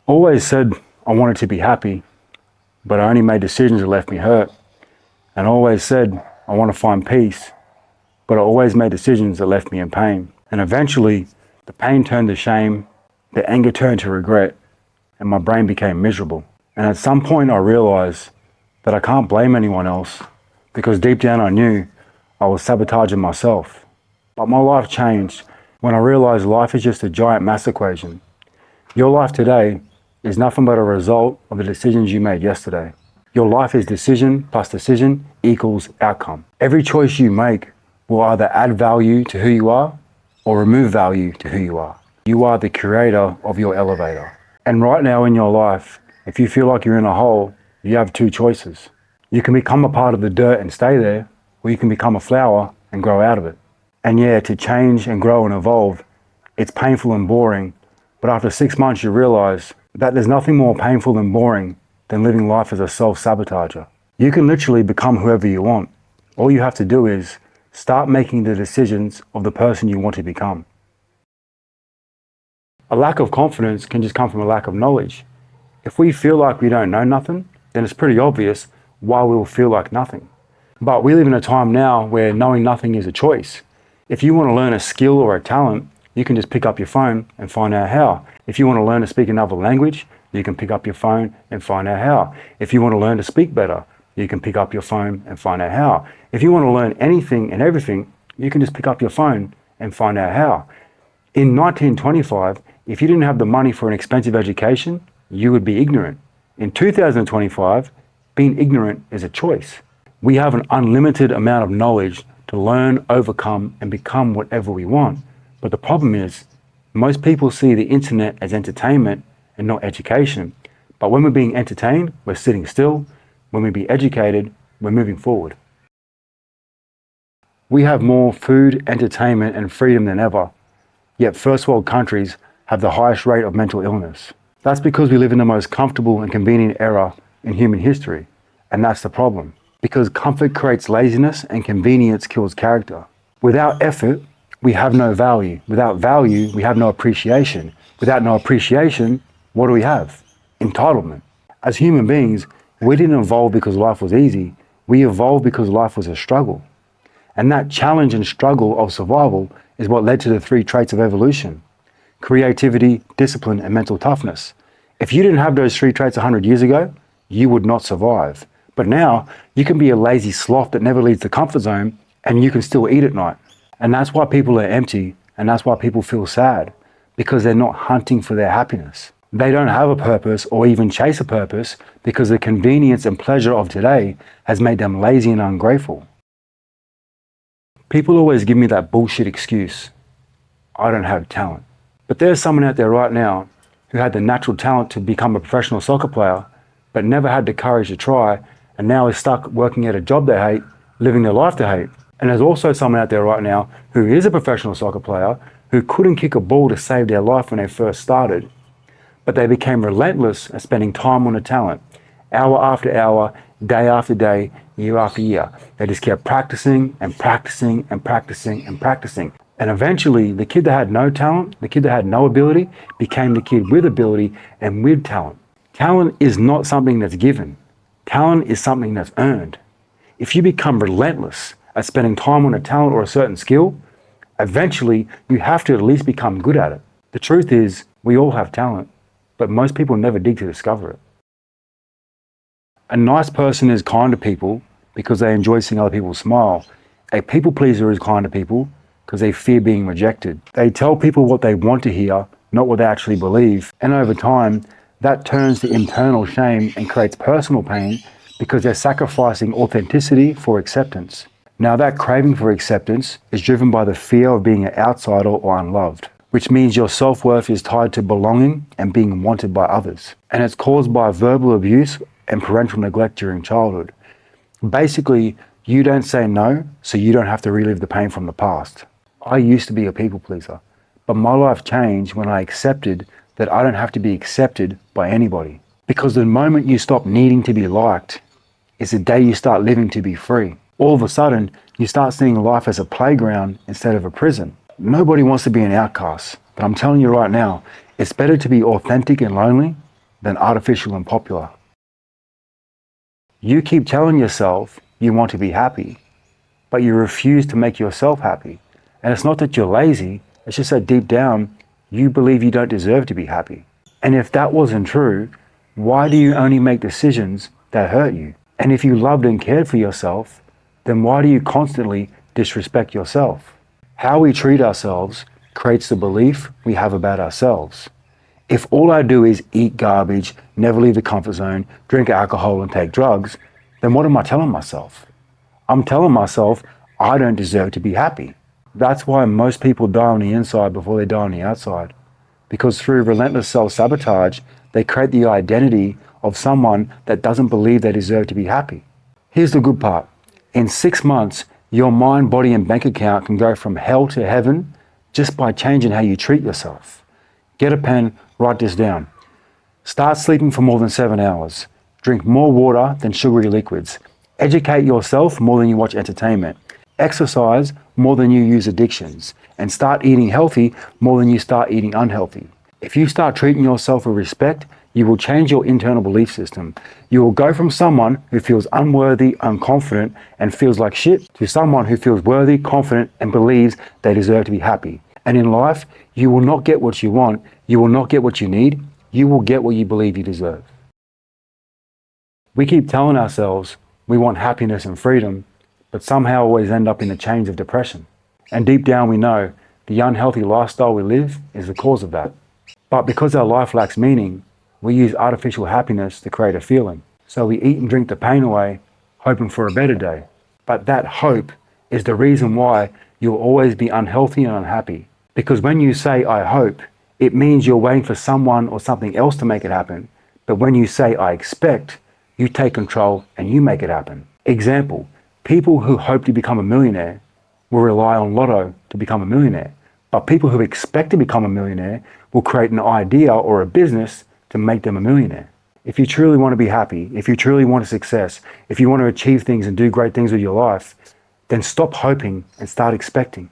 Always said I wanted to be happy, but I only made decisions that left me hurt. And always said I want to find peace, but I always made decisions that left me in pain. And eventually, the pain turned to shame, the anger turned to regret, and my brain became miserable. And at some point I realized that I can't blame anyone else, because deep down I knew I was sabotaging myself. But my life changed when I realized life is just a giant math equation. Your life today is nothing but a result of the decisions you made yesterday. Your life is decision plus decision equals outcome. Every choice you make will either add value to who you are or remove value to who you are. You are the creator of your elevator. And right now in your life, if you feel like you're in a hole, you have two choices. You can become a part of the dirt and stay there, or you can become a flower and grow out of it. And yeah, to change and grow and evolve, it's painful and boring, but after 6 months you realize that there's nothing more painful and boring than living life as a self-sabotager. You can literally become whoever you want. All you have to do is start making the decisions of the person you want to become. A lack of confidence can just come from a lack of knowledge. If we feel like we don't know nothing, then it's pretty obvious why we will feel like nothing. But we live in a time now where knowing nothing is a choice. If you want to learn a skill or a talent, you can just pick up your phone and find out how. If you want to learn to speak another language, you can pick up your phone and find out how. If you want to learn to speak better, you can pick up your phone and find out how. If you want to learn anything and everything, you can just pick up your phone and find out how. In 1925, if you didn't have the money for an expensive education, you would be ignorant. In 2025, being ignorant is a choice. We have an unlimited amount of knowledge to learn, overcome, and become whatever we want. But the problem is, most people see the internet as entertainment and not education. But when we're being entertained, we're sitting still. When we be educated, we're moving forward. We have more food, entertainment, and freedom than ever. Yet first world countries have the highest rate of mental illness. That's because we live in the most comfortable and convenient era in human history. And that's the problem. Because comfort creates laziness and convenience kills character. Without effort, we have no value. Without value, we have no appreciation. Without no appreciation, what do we have? Entitlement. As human beings, we didn't evolve because life was easy. We evolved because life was a struggle. And that challenge and struggle of survival is what led to the 3 traits of evolution: creativity, discipline, and mental toughness. If you didn't have those 3 traits 100 years ago, you would not survive. But now, you can be a lazy sloth that never leaves the comfort zone, and you can still eat at night. And that's why people are empty, and that's why people feel sad, because they're not hunting for their happiness. They don't have a purpose or even chase a purpose because the convenience and pleasure of today has made them lazy and ungrateful. People always give me that bullshit excuse: I don't have talent. But there's someone out there right now who had the natural talent to become a professional soccer player, but never had the courage to try, and now is stuck working at a job they hate, living their life they hate. And there's also someone out there right now who is a professional soccer player who couldn't kick a ball to save their life when they first started, but they became relentless at spending time on a talent, hour after hour, day after day, year after year. They just kept practicing and practicing and practicing and practicing. And eventually, the kid that had no talent, the kid that had no ability, became the kid with ability and with talent. Talent is not something that's given. Talent is something that's earned. If you become relentless at spending time on a talent or a certain skill, eventually you have to at least become good at it. The truth is, we all have talent, but most people never dig to discover it. A nice person is kind to people because they enjoy seeing other people smile. A people pleaser is kind to people because they fear being rejected. They tell people what they want to hear, not what they actually believe. And over time, that turns to internal shame and creates personal pain because they're sacrificing authenticity for acceptance. Now, that craving for acceptance is driven by the fear of being an outsider or unloved, which means your self-worth is tied to belonging and being wanted by others. And it's caused by verbal abuse and parental neglect during childhood. Basically, you don't say no, so you don't have to relive the pain from the past. I used to be a people pleaser, but my life changed when I accepted that I don't have to be accepted by anybody. Because the moment you stop needing to be liked is the day you start living to be free. All of a sudden, you start seeing life as a playground instead of a prison. Nobody wants to be an outcast, but I'm telling you right now, it's better to be authentic and lonely than artificial and popular. You keep telling yourself you want to be happy, but you refuse to make yourself happy. And it's not that you're lazy, it's just that deep down, you believe you don't deserve to be happy. And if that wasn't true, why do you only make decisions that hurt you? And if you loved and cared for yourself, then why do you constantly disrespect yourself? How we treat ourselves creates the belief we have about ourselves. If all I do is eat garbage, never leave the comfort zone, drink alcohol and take drugs, then what am I telling myself? I'm telling myself I don't deserve to be happy. That's why most people die on the inside before they die on the outside. Because through relentless self-sabotage, they create the identity of someone that doesn't believe they deserve to be happy. Here's the good part. In 6 months, your mind, body, and bank account can go from hell to heaven just by changing how you treat yourself. Get a pen, write this down. Start sleeping for more than 7 hours. Drink more water than sugary liquids. Educate yourself more than you watch entertainment. Exercise more than you use addictions. And start eating healthy more than you start eating unhealthy. If you start treating yourself with respect, you will change your internal belief system. You will go from someone who feels unworthy, unconfident, and feels like shit to someone who feels worthy, confident, and believes they deserve to be happy. And in life, you will not get what you want, you will not get what you need, you will get what you believe you deserve. We keep telling ourselves we want happiness and freedom, but somehow always end up in the chains of depression. And deep down we know the unhealthy lifestyle we live is the cause of that. But because our life lacks meaning, we use artificial happiness to create a feeling. So we eat and drink the pain away, hoping for a better day. But that hope is the reason why you'll always be unhealthy and unhappy. Because when you say, I hope, it means you're waiting for someone or something else to make it happen. But when you say, I expect, you take control and you make it happen. Example, people who hope to become a millionaire will rely on lotto to become a millionaire. But people who expect to become a millionaire will create an idea or a business to make them a millionaire. If you truly want to be happy, if you truly want success, if you want to achieve things and do great things with your life, then stop hoping and start expecting.